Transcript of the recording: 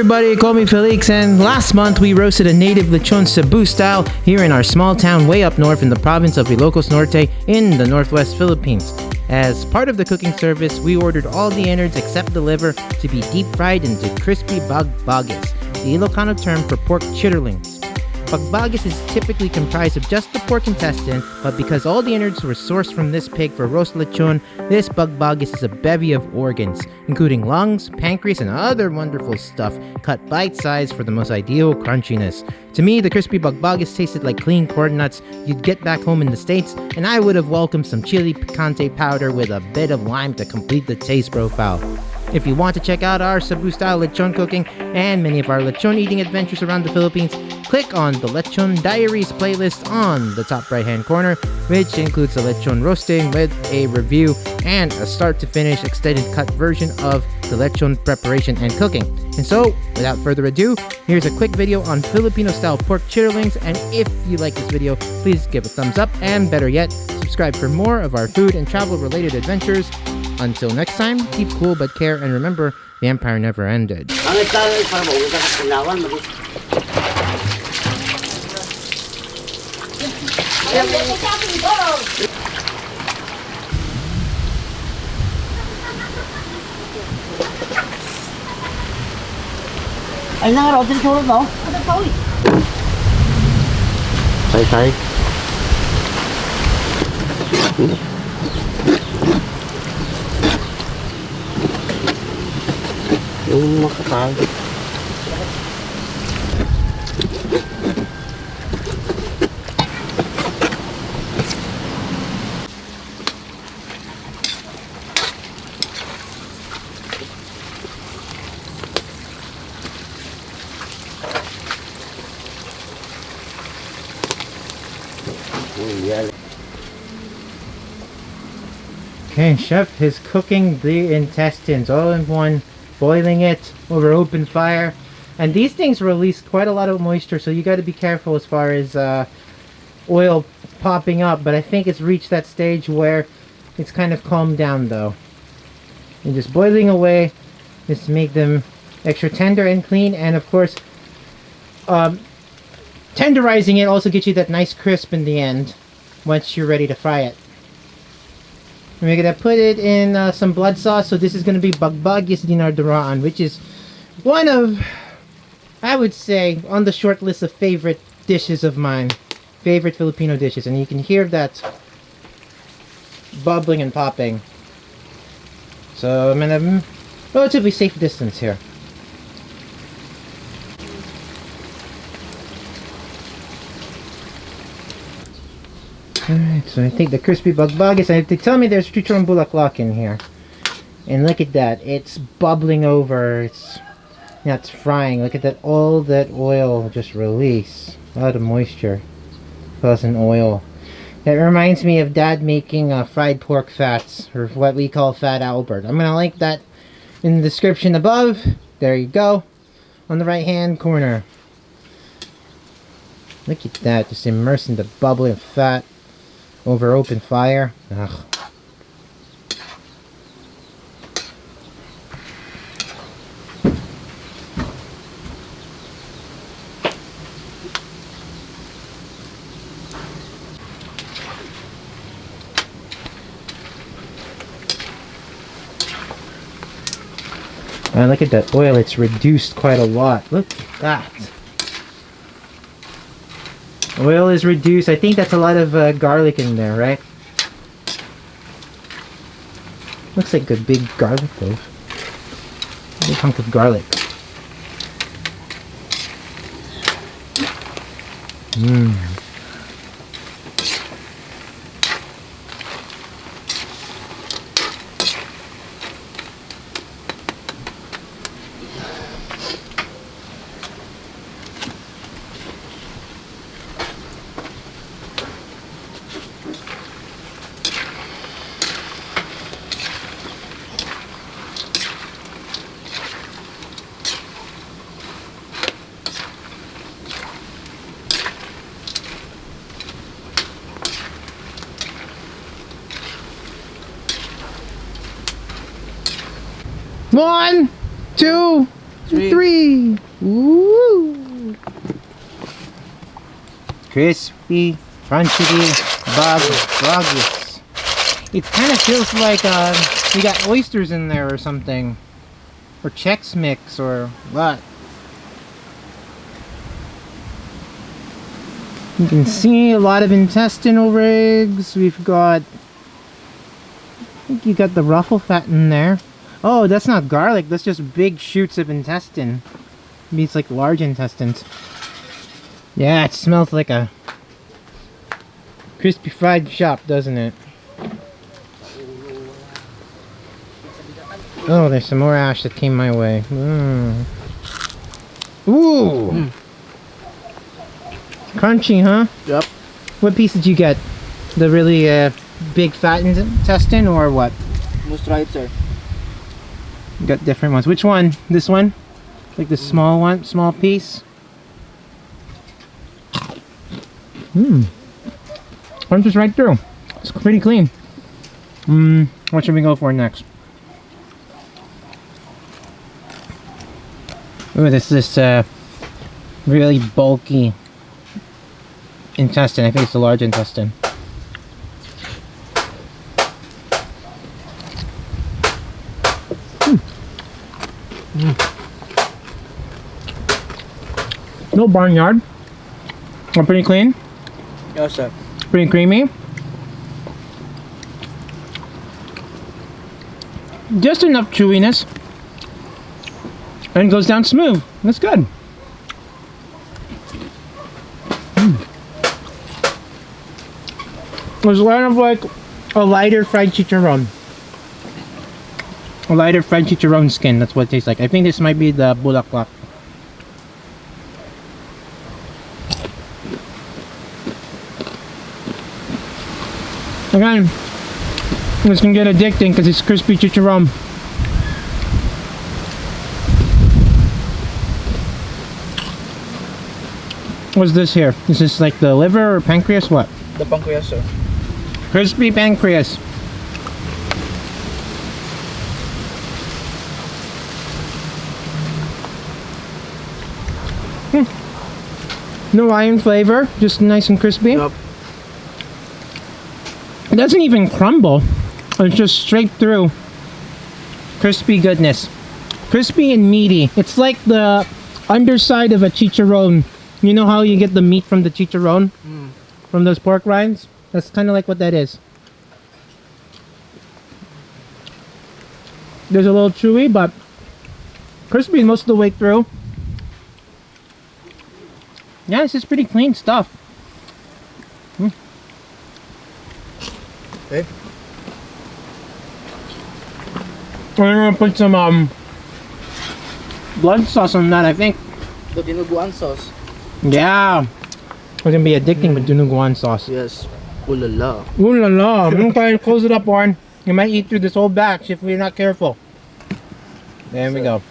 everybody, call me Félix, and last month we roasted a native lechon Cebu style here in our small town way up north in the province of Ilocos Norte in the northwest Philippines. As part of the cooking service, we ordered all the innards except the liver to be deep fried into crispy bagbagis, the Ilocano term for pork chitterlings. Bagbagis is typically comprised of just the pork intestine, but because all the innards were sourced from this pig for roast lechon, this bagbagis is a bevy of organs, including lungs, pancreas, and other wonderful stuff, cut bite-sized for the most ideal crunchiness. To me, the crispy bagbagis tasted like clean corn nuts you'd get back home in the States, and I would have welcomed some chili picante powder with a bit of lime to complete the taste profile. If you want to check out our Cebu-style lechon cooking and many of our lechon eating adventures around the Philippines, click on the Lechon Diaries playlist on the top right-hand corner, which includes the lechon roasting with a review and a start-to-finish extended cut version of the lechon preparation and cooking. And so, without further ado, here's a quick video on Filipino-style pork chitterlings, and if you like this video, please give a thumbs up, and better yet, subscribe for more of our food and travel-related adventures. Until next time, keep cool but care, and remember, the empire never ended. Ay na nga raw, tinutulog mo? Ano pa ulit? Say. Yung makatag. Okay, Chef is cooking the intestines all in one, boiling it over open fire. And these things release quite a lot of moisture, so you got to be careful as far as oil popping up. But I think it's reached that stage where it's kind of calmed down though. And just boiling away just to make them extra tender and clean. And of course, tenderizing it also gets you that nice crisp in the end once you're ready to fry it. And we're gonna put it in some blood sauce. So this is gonna be Bagbagis dinardaraan, which is one of, I would say, on the short list of favorite dishes of mine, favorite Filipino dishes. And you can hear that bubbling and popping. So I'm in a relatively safe distance here. Alright, so I think the crispy bagbagis, they tell me there's chicharron bulaklak in here. And look at that, it's bubbling over, it's frying. Look at that, all that oil just release. A lot of moisture, plus an oil. That reminds me of Dad making fried pork fats, or what we call Fat Albert. I'm gonna link that in the description above. There you go, on the right hand corner. Look at that, just immersed in the bubbling fat over open fire. Ugh. And look at that oil, it's reduced quite a lot. Look at that. Oil is reduced. I think that's a lot of garlic in there, right? Looks like a big garlic though. Big hunk of garlic. Mmm. One, two, Three. Woo! Crispy, crunchy, Bagbagis. It kind of feels like you got oysters in there or something. Or Chex Mix or what. You can see a lot of intestinal rigs. We've got... I think you got the ruffle fat in there. Oh, that's not garlic. That's just big shoots of intestine. Maybe it's like large intestines. Yeah, it smells like a crispy fried shop, doesn't it? Oh, there's some more ash that came my way. Ooh! Crunchy, huh? Yep. What piece did you get? The really big fat intestine or what? Most right, sir. You got different ones. Which one? This one? Like the small one? Small piece? Punches right through. It's pretty clean. What should we go for next? Ooh, this is really bulky intestine. I think it's the large intestine. No barnyard. Oh, pretty clean. Yes, sir. Pretty creamy. Just enough chewiness. And it goes down smooth. That's good. It's kind of like a lighter fried chicharron. A lighter fried chicharron skin. That's what it tastes like. I think this might be the bulaklak. Again, this can get addicting because it's crispy chicharron. What's this here? Is this like the liver or pancreas? What? The pancreas, sir. Crispy pancreas. No iron flavor, just nice and crispy. Yep. It doesn't even crumble. It's just straight through. Crispy goodness. Crispy and meaty. It's like the underside of a chicharron. You know how you get the meat from the chicharron? From those pork rinds? That's kind of like what that is. There's a little chewy, but crispy most of the way through. Yeah, this is pretty clean stuff. Okay. We're gonna put some blood sauce on that, I think. The dinuguan sauce. Yeah. It's gonna be addicting with dinuguan sauce. Yes. Ooh la la. Ooh la la. I'm gonna try and close it up, Warren. You might eat through this whole batch if we're not careful. There we go.